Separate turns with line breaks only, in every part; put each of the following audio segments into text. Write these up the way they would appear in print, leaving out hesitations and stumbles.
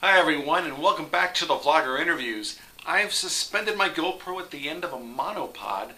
Hi everyone, and welcome back to the Vlogger Interviews. I've suspended my GoPro at the end of a monopod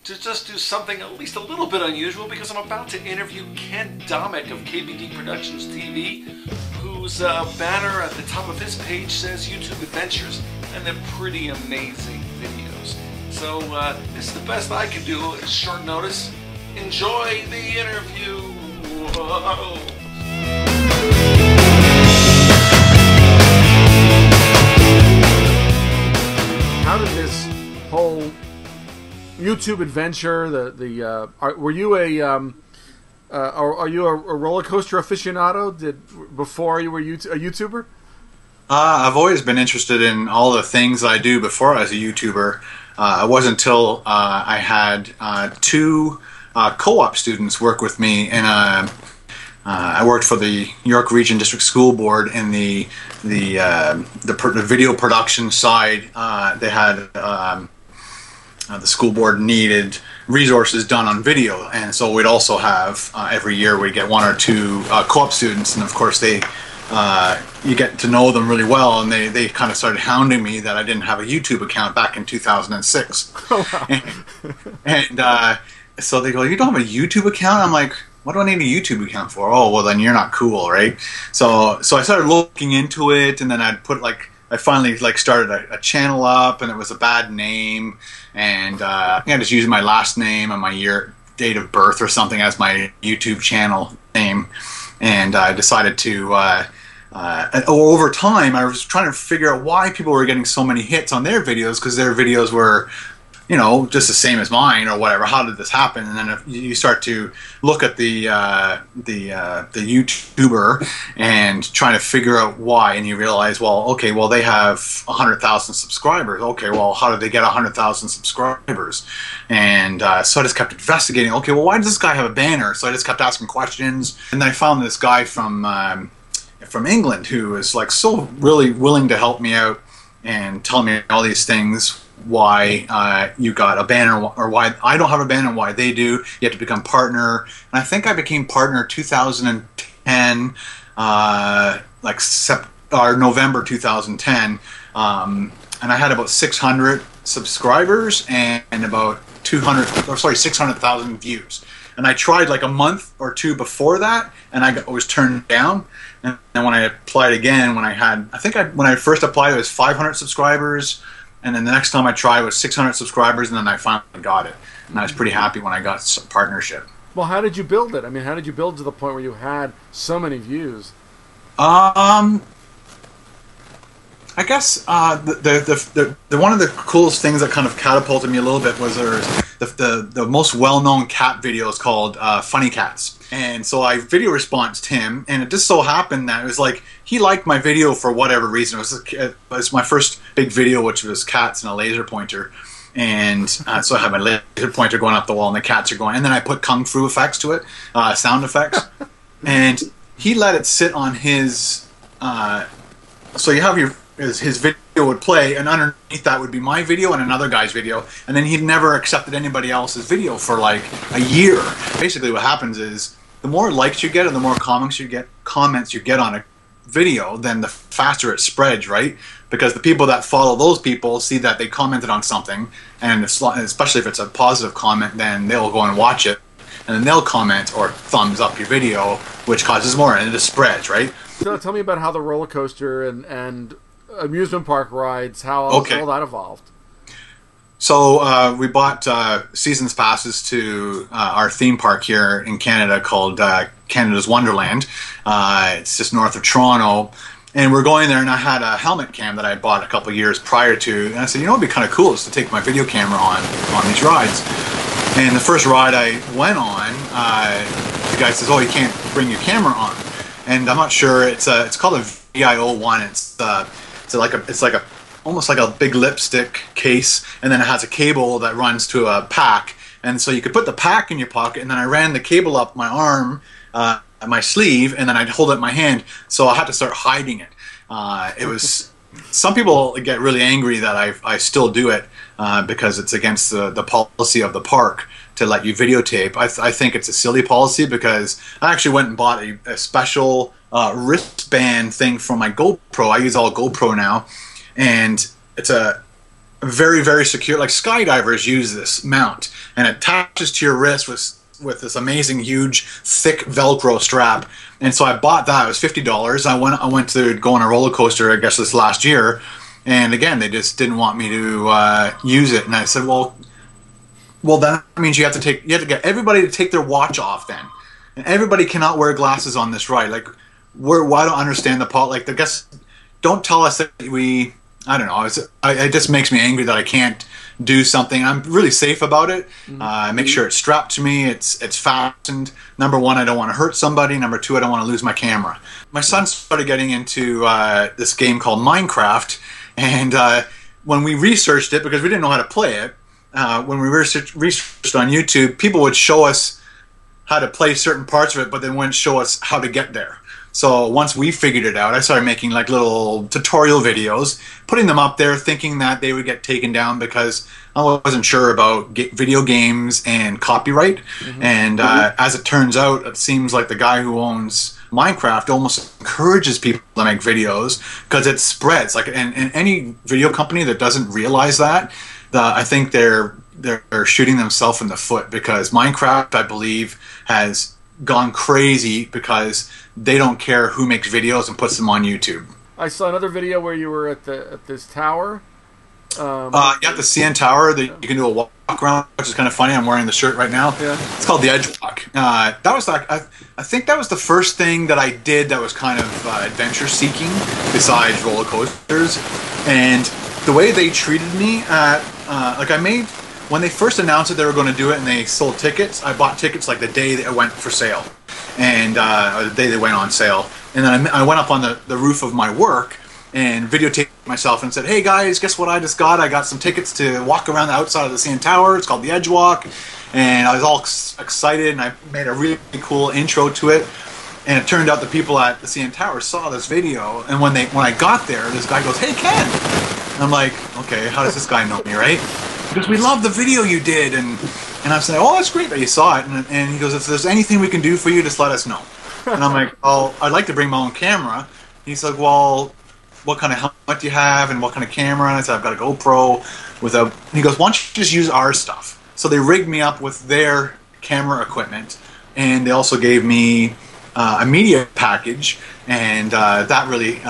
to just do something at least a little bit unusual because I'm about to interview Ken Domick of KBDProductionsTV, whose banner at the top of his page says YouTube Adventures, and they're pretty amazing videos. So this is the best I can do at short notice. Enjoy the interview! Whoa. How did this whole YouTube adventure, were you are you a roller coaster aficionado? Before you were a YouTuber?
I've always been interested in all the things I do before I was a YouTuber. It wasn't until I had two co-op students work with me in a. I worked for the York Region District School Board in the video production side. They had the school board needed resources done on video, and so we'd also have every year we'd get one or two co-op students, and of course they you get to know them really well, and they kind of started hounding me that I didn't have a YouTube account back in 2006. Oh, wow. and so they go, "You don't have a YouTube account?" I'm like, what do I need a YouTube account for? Oh, well then you're not cool, right? So I started looking into it, and then I finally started a channel up, and it was a bad name, and I just used my last name and my date of birth or something as my YouTube channel name, and I decided to. Over time, I was trying to figure out why people were getting so many hits on their videos, because their videos were, you know, just the same as mine or whatever. How did this happen? And then if you start to look at the YouTuber and trying to figure out why, and you realize, well, okay, well they have 100,000 subscribers. Okay, well how did they get 100,000 subscribers? And so I just kept investigating. Okay, well why does this guy have a banner? So I just kept asking questions, and then I found this guy from England who was like so really willing to help me out and tell me all these things. Why you got a banner, or why I don't have a banner, and why they do. You have to become partner, and I think I became partner 2010, November 2010, and I had about 600 subscribers and about 600,000 views. And I tried like a month or two before that, and I was turned down. And then when I applied again, when I first applied, it was 500 subscribers. And then the next time I tried was 600 subscribers, and then I finally got it. And I was pretty happy when I got some partnership.
Well, how did you build it? I mean, how did you build to the point where you had so many views?
I guess the one of the coolest things that kind of catapulted me a little bit was the most well-known cat video is called Funny Cats. And so I video responsed him, and it just so happened that it was like he liked my video for whatever reason. It was my first big video, which was cats and a laser pointer. And so I had my laser pointer going up the wall, and the cats are going. And then I put kung fu effects to it, sound effects. And he let it sit on his... so you have his video would play, and underneath that would be my video and another guy's video, and then he'd never accepted anybody else's video for like a year. Basically what happens is the more likes you get and the more comments you get on a video, then the faster it spreads, right? Because the people that follow those people see that they commented on something, and especially if it's a positive comment, then they'll go and watch it, and then they'll comment or thumbs up your video, which causes more, and it just spreads, right?
So tell me about how the roller coaster and amusement park rides, how all that evolved.
So we bought seasons passes to our theme park here in Canada called Canada's Wonderland. It's just north of Toronto. And we're going there, and I had a helmet cam that I bought a couple years prior to. And I said, you know what would be kind of cool is to take my video camera on these rides. And the first ride I went on, the guy says, oh, you can't bring your camera on. And I'm not sure, it's called a VIO1. It's like almost like a big lipstick case, and then it has a cable that runs to a pack, and so you could put the pack in your pocket, and then I ran the cable up my arm, my sleeve, and then I'd hold it in my hand, so I had to start hiding it. It was, some people get really angry that I still do it because it's against the policy of the park to let you videotape. I think it's a silly policy, because I actually went and bought a special wristband thing from my GoPro. I use all GoPro now, and it's a very, very secure. Like skydivers use this mount, and it attaches to your wrist with this amazing, huge, thick Velcro strap. And so I bought that. It was $50. I went to go on a roller coaster, I guess this last year, and again they just didn't want me to use it. And I said, well, that means you have to get everybody to take their watch off then, and everybody cannot wear glasses on this ride. Like, I don't understand the part. Like, I guess don't tell us that we. I don't know. It just makes me angry that I can't do something. I'm really safe about it. I make sure it's strapped to me. It's fastened. Number one, I don't want to hurt somebody. Number two, I don't want to lose my camera. My son started getting into this game called Minecraft, and when we researched it, because we didn't know how to play it, when we researched on YouTube, people would show us how to play certain parts of it, but they wouldn't show us how to get there. So once we figured it out, I started making like little tutorial videos, putting them up there, thinking that they would get taken down because I wasn't sure about video games and copyright. And as it turns out, it seems like the guy who owns Minecraft almost encourages people to make videos because it spreads. Like, and any video company that doesn't realize that, I think they're shooting themselves in the foot, because Minecraft, I believe, has gone crazy because they don't care who makes videos and puts them on YouTube.
I saw another video where you were at this tower.
Yeah, the CN Tower. You can do a walk around, which is kind of funny. I'm wearing the shirt right now. Yeah. It's called the Edge Walk. That was like I think that was the first thing that I did that was kind of adventure seeking besides roller coasters. And the way they treated me, when they first announced that they were going to do it and they sold tickets, I bought tickets like the day that it went for sale, and or the day they went on sale. And then I went up on the roof of my work and videotaped myself and said, "Hey guys, guess what I just got? I got some tickets to walk around the outside of the CN Tower. It's called the Edge Walk." And I was all excited, and I made a really cool intro to it. And it turned out the people at the CN Tower saw this video, and when I got there, this guy goes, "Hey Ken," and I'm like, "Okay, how does this guy know me, right?" Because we love the video you did, and I said, "Oh, that's great that you saw it." And he goes, "If there's anything we can do for you, just let us know." And I'm like, "Oh, I'd like to bring my own camera." He's like, "Well, what kind of helmet do you have, and what kind of camera?" And I said, "I've got a GoPro with a." And he goes, "Why don't you just use our stuff?" So they rigged me up with their camera equipment, and they also gave me a media package, and that really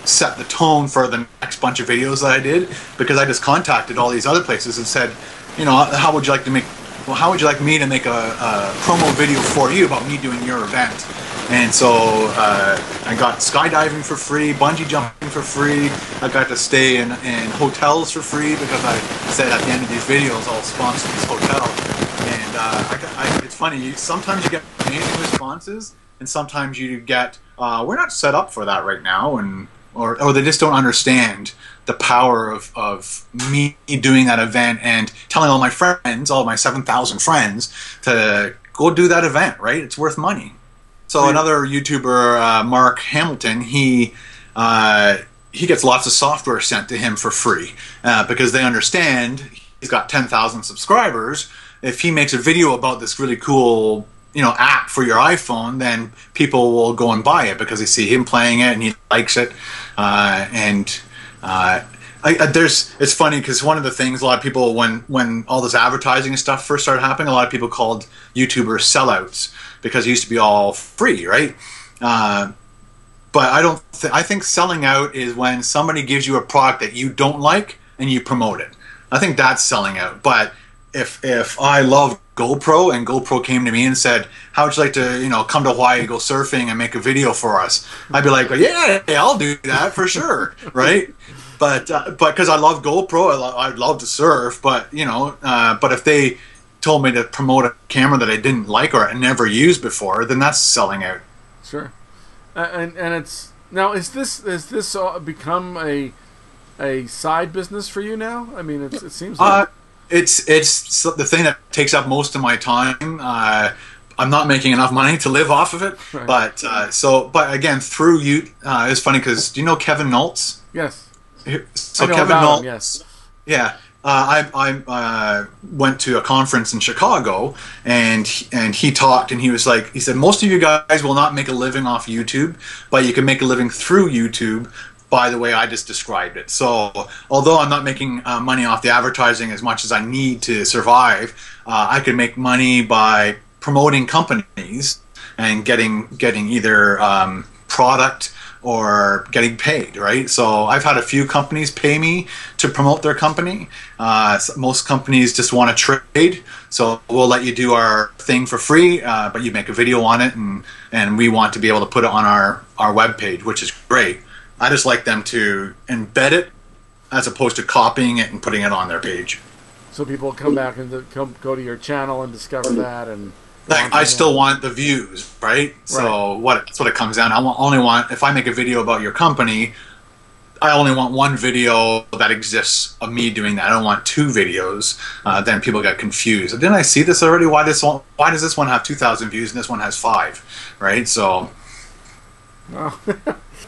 set the tone for the next bunch of videos that I did, because I just contacted all these other places and said, you know, how would you like me to make a promo video for you about me doing your event? And so I got skydiving for free, bungee jumping for free. I got to stay in hotels for free, because I said at the end of these videos I'll sponsor this hotel. And it's funny, sometimes you get amazing responses, and sometimes you get, we're not set up for that right now, or they just don't understand the power of me doing that event and telling all my friends, all my 7,000 friends, to go do that event, right? It's worth money. So another YouTuber, Mark Hamilton, he gets lots of software sent to him for free, because they understand he's got 10,000 subscribers. If he makes a video about this really cool, you know, app for your iPhone, then people will go and buy it because they see him playing it and he likes it. It's funny because one of the things a lot of people, when all this advertising and stuff first started happening, a lot of people called YouTubers sellouts because it used to be all free, right? But I think selling out is when somebody gives you a product that you don't like and you promote it. I think that's selling out. But if I love GoPro and GoPro came to me and said, "How would you like to, you know, come to Hawaii, go surfing, and make a video for us?" I'd be like, "Yeah, I'll do that for sure," right? But because I love GoPro, I'd love to surf. But you know, but if they told me to promote a camera that I didn't like or I never used before, then that's selling out.
Sure. And it's now, is this become a side business for you now? I mean, it seems like
it's the thing that takes up most of my time. I'm not making enough money to live off of it, right. But again, through you, it's funny because do you know Kevin Noltz?
Yes.
So Kevin Noltz,
yes.
Yeah, I went to a conference in Chicago, and he talked, and he said, most of you guys will not make a living off YouTube, but you can make a living through YouTube by the way I just described it. So although I'm not making money off the advertising as much as I need to survive, I can make money by promoting companies and getting either product or getting paid, right? So I've had a few companies pay me to promote their company. Most companies just want to trade, so we'll let you do our thing for free, but you make a video on it, and we want to be able to put it on our web page, which is great. I just like them to embed it as opposed to copying it and putting it on their page.
So people come back and go to your channel and discover that, and
I still want the views, right? So that's what it comes down. Only want, if I make a video about your company, I only want one video that exists of me doing that. I don't want two videos. Then people get confused. Didn't I see this already? Why does this one have 2,000 views and this one has 5? Right? So.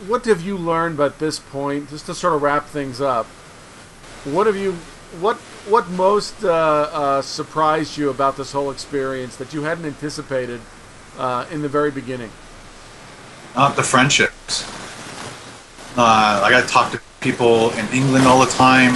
What have you learned at this point? Just to sort of wrap things up, what most surprised you about this whole experience that you hadn't anticipated in the very beginning?
The friendships. I got to talk to people in England all the time,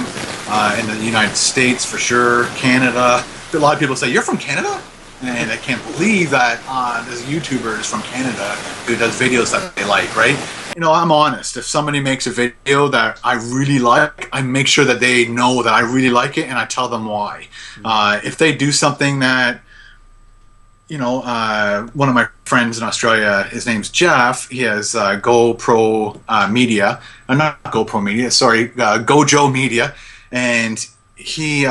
in the United States for sure, Canada. A lot of people say, "You're from Canada?" And I can't believe that there's YouTubers from Canada who does videos that they like, right? You know, I'm honest. If somebody makes a video that I really like, I make sure that they know that I really like it, and I tell them why. If they do something that, you know, one of my friends in Australia, his name's Jeff, he has GoPro Media, not GoPro Media, sorry, Gojo Media, and he...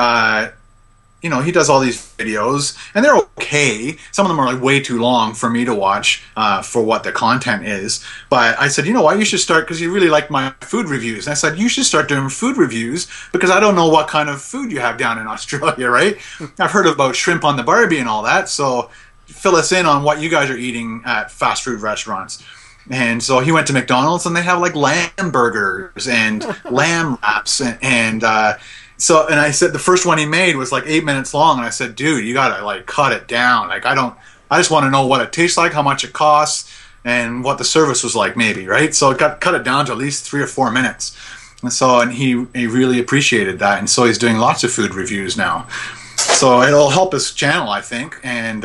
you know, he does all these videos, and they're okay. Some of them are like way too long for me to watch for what the content is. But I said, you know what, you should start, because you really like my food reviews. And I said, you should start doing food reviews, because I don't know what kind of food you have down in Australia, right? I've heard about shrimp on the Barbie and all that, so fill us in on what you guys are eating at fast food restaurants. And so he went to McDonald's, and they have like lamb burgers and lamb wraps So I said the first one he made was like 8 minutes long, and I said, dude, you gotta like cut it down. Like I just want to know what it tastes like, how much it costs, and what the service was like, maybe, right? So it cut it down to at least 3 or 4 minutes. And he really appreciated that, and so he's doing lots of food reviews now. So it'll help his channel, I think, and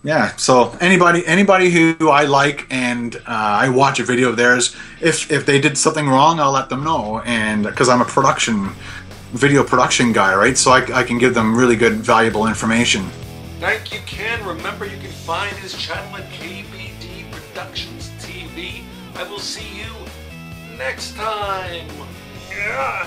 yeah. So anybody who I like and I watch a video of theirs, if they did something wrong, I'll let them know, and because I'm a video production guy, right? So I can give them really good, valuable information.
Thank you, Ken. Remember, you can find his channel at KBDProductionsTV. I will see you next time. Yeah.